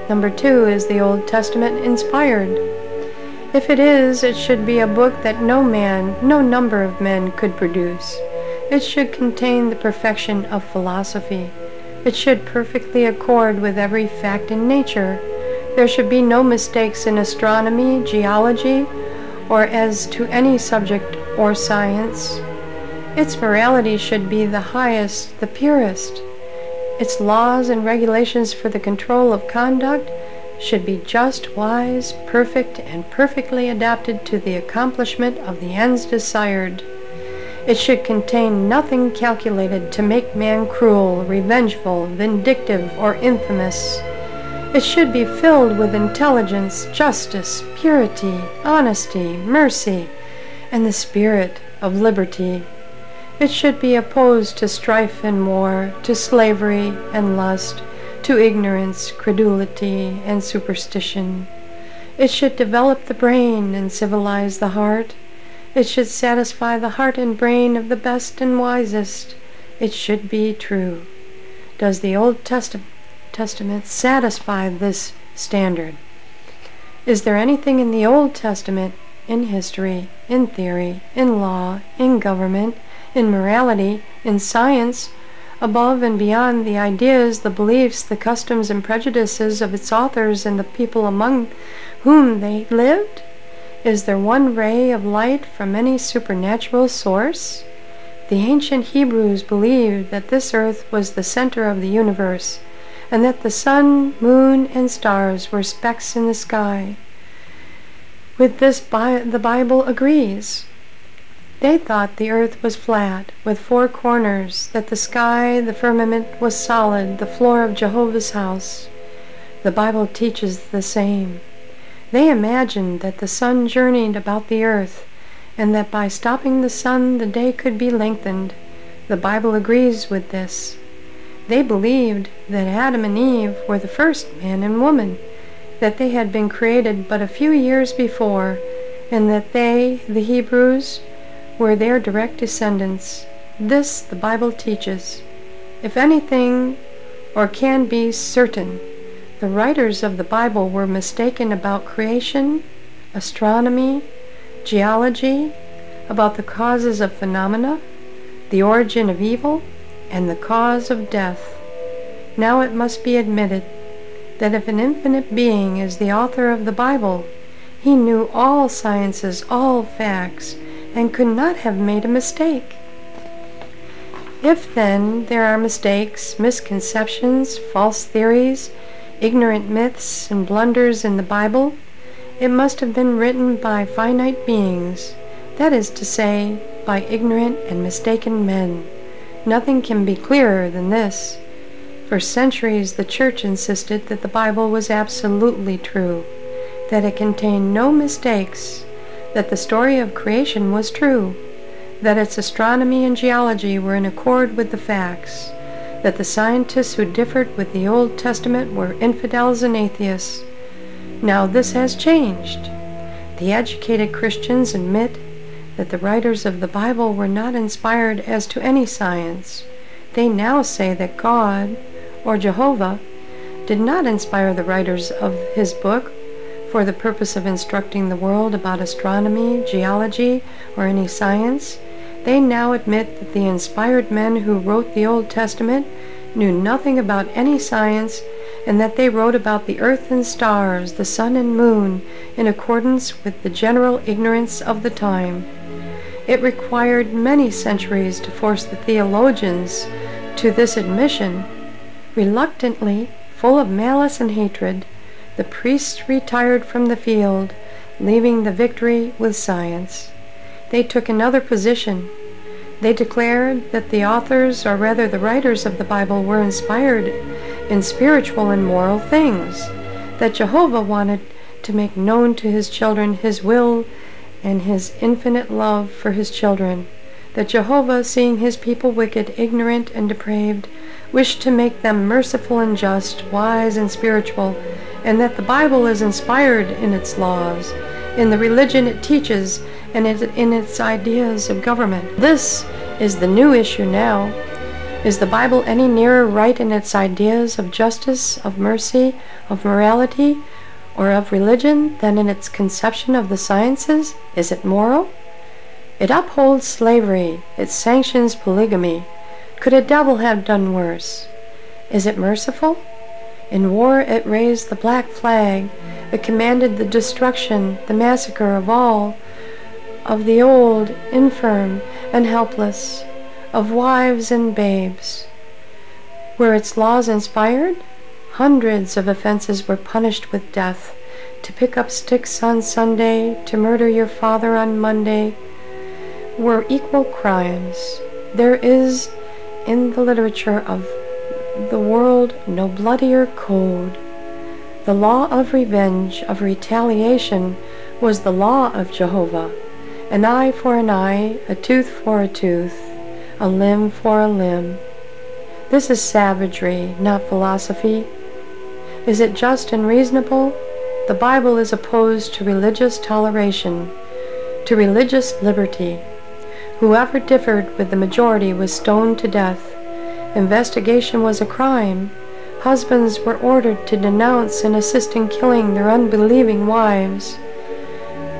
Number 2, is the Old Testament inspired? If it is, it should be a book that no man, no number of men could produce. It should contain the perfection of philosophy. It should perfectly accord with every fact in nature. There should be no mistakes in astronomy, geology, or as to any subject or science. Its morality should be the highest, the purest. Its laws and regulations for the control of conduct should be just, wise, perfect, and perfectly adapted to the accomplishment of the ends desired. It should contain nothing calculated to make man cruel, revengeful, vindictive, or infamous. It should be filled with intelligence, justice, purity, honesty, mercy, and the spirit of liberty. It should be opposed to strife and war, to slavery and lust, to ignorance, credulity, and superstition. It should develop the brain and civilize the heart. It should satisfy the heart and brain of the best and wisest. It should be true. Does the Old Testament satisfy this standard? Is there anything in the Old Testament, in history, in theory, in law, in government, in morality, in science, above and beyond the ideas, the beliefs, the customs, and prejudices of its authors and the people among whom they lived? Is there one ray of light from any supernatural source? The ancient Hebrews believed that this earth was the center of the universe, and that the sun, moon, and stars were specks in the sky. With this the Bible agrees. They thought the earth was flat, with 4 corners, that the sky, the firmament, was solid, the floor of Jehovah's house. The Bible teaches the same. They imagined that the sun journeyed about the earth, and that by stopping the sun the day could be lengthened. The Bible agrees with this. They believed that Adam and Eve were the first man and woman, that they had been created but a few years before, and that they, the Hebrews, were their direct descendants. This the Bible teaches. If anything, or can be certain, the writers of the Bible were mistaken about creation, astronomy, geology, about the causes of phenomena, the origin of evil, and the cause of death. Now it must be admitted that if an infinite being is the author of the Bible, he knew all sciences, all facts, and could not have made a mistake. If then there are mistakes, misconceptions, false theories, ignorant myths, and blunders in the Bible, it must have been written by finite beings, that is to say, by ignorant and mistaken men. Nothing can be clearer than this. For centuries the Church insisted that the Bible was absolutely true, that it contained no mistakes, that the story of creation was true, that its astronomy and geology were in accord with the facts, that the scientists who differed with the Old Testament were infidels and atheists. Now this has changed. The educated Christians admit that the writers of the Bible were not inspired as to any science. They now say that God, or Jehovah, did not inspire the writers of his book for the purpose of instructing the world about astronomy, geology, or any science. They now admit that the inspired men who wrote the Old Testament knew nothing about any science, and that they wrote about the earth and stars, the sun and moon, in accordance with the general ignorance of the time. It required many centuries to force the theologians to this admission. Reluctantly, full of malice and hatred, the priests retired from the field, leaving the victory with science. They took another position. They declared that the authors, or rather the writers of the Bible, were inspired in spiritual and moral things, that Jehovah wanted to make known to his children his will and his infinite love for his children, that Jehovah, seeing his people wicked, ignorant, and depraved, wished to make them merciful and just, wise and spiritual, and that the Bible is inspired in its laws, in the religion it teaches, and in its ideas of government. This is the new issue now. Is the Bible any nearer right in its ideas of justice, of mercy, of morality, or of religion than in its conception of the sciences? Is it moral? It upholds slavery. It sanctions polygamy. Could a devil have done worse? Is it merciful? In war it raised the black flag. It commanded the destruction, the massacre of all, of the old, infirm, and helpless, of wives and babes. Were its laws inspired? Hundreds of offenses were punished with death. To pick up sticks on Sunday, to murder your father on Monday, were equal crimes. There is in the literature of the world no bloodier code. The law of revenge, of retaliation, was the law of Jehovah. An eye for an eye, a tooth for a tooth, a limb for a limb. This is savagery, not philosophy. Is it just and reasonable? The Bible is opposed to religious toleration, to religious liberty. Whoever differed with the majority was stoned to death. Investigation was a crime. Husbands were ordered to denounce and assist in killing their unbelieving wives.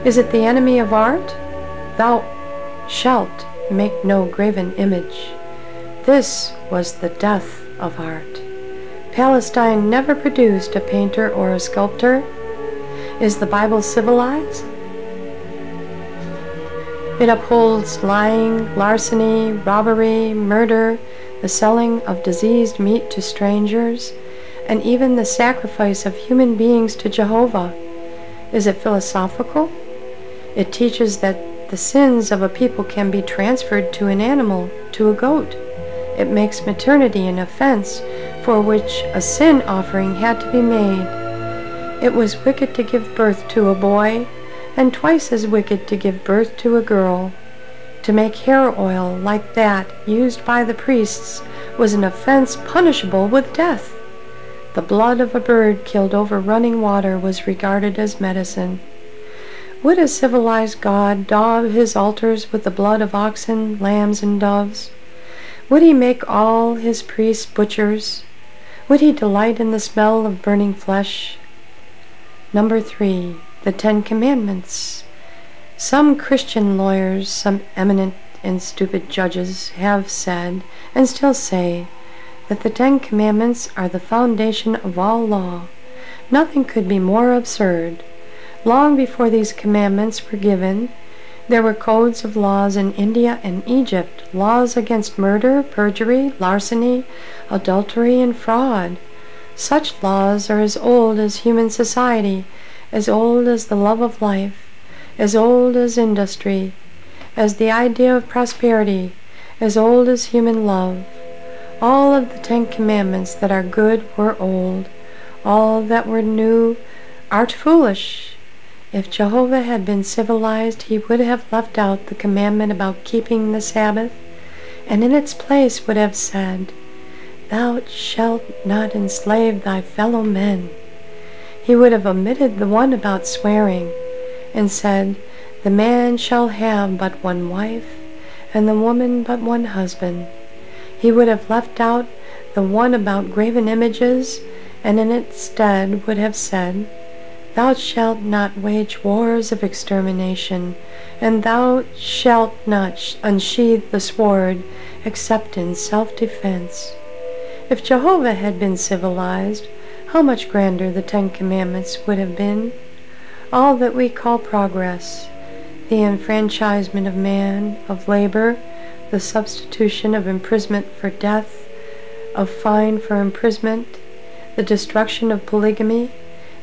Is it the enemy of art? Thou shalt make no graven image. This was the death of art. Palestine never produced a painter or a sculptor. Is the Bible civilized? It upholds lying, larceny, robbery, murder, the selling of diseased meat to strangers, and even the sacrifice of human beings to Jehovah. Is it philosophical? It teaches that the sins of a people can be transferred to an animal, to a goat. It makes maternity an offense for which a sin offering had to be made. It was wicked to give birth to a boy, and twice as wicked to give birth to a girl. To make hair oil like that used by the priests was an offense punishable with death. The blood of a bird killed over running water was regarded as medicine. Would a civilized God daub his altars with the blood of oxen, lambs, and doves? Would he make all his priests butchers? Would he delight in the smell of burning flesh? Number 3, the 10 Commandments. Some Christian lawyers, some eminent and stupid judges have said, and still say, that the 10 Commandments are the foundation of all law. Nothing could be more absurd. Long before these commandments were given, there were codes of laws in India and Egypt, laws against murder, perjury, larceny, adultery, and fraud. Such laws are as old as human society, as old as the love of life, as old as industry, as the idea of prosperity, as old as human love. All of the 10 Commandments that are good were old. All that were new art foolish. If Jehovah had been civilized, he would have left out the commandment about keeping the Sabbath, and in its place would have said, Thou shalt not enslave thy fellow men. He would have omitted the one about swearing, and said, The man shall have but one wife, and the woman but one husband. He would have left out the one about graven images, and in its stead would have said, Thou shalt not wage wars of extermination, and thou shalt not unsheathe the sword, except in self-defense. If Jehovah had been civilized, how much grander the 10 Commandments would have been. All that we call progress, the enfranchisement of man, of labor, the substitution of imprisonment for death, of fine for imprisonment, the destruction of polygamy,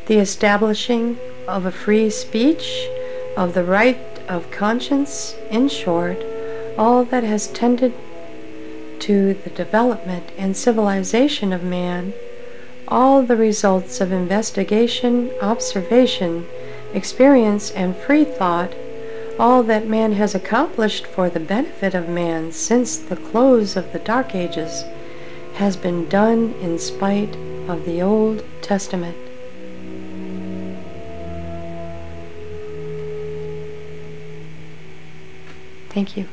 the establishing of a free speech, of the right of conscience, in short, all that has tended to the development and civilization of man, all the results of investigation, observation, experience, and free thought, all that man has accomplished for the benefit of man since the close of the Dark Ages, has been done in spite of the Old Testament. Thank you.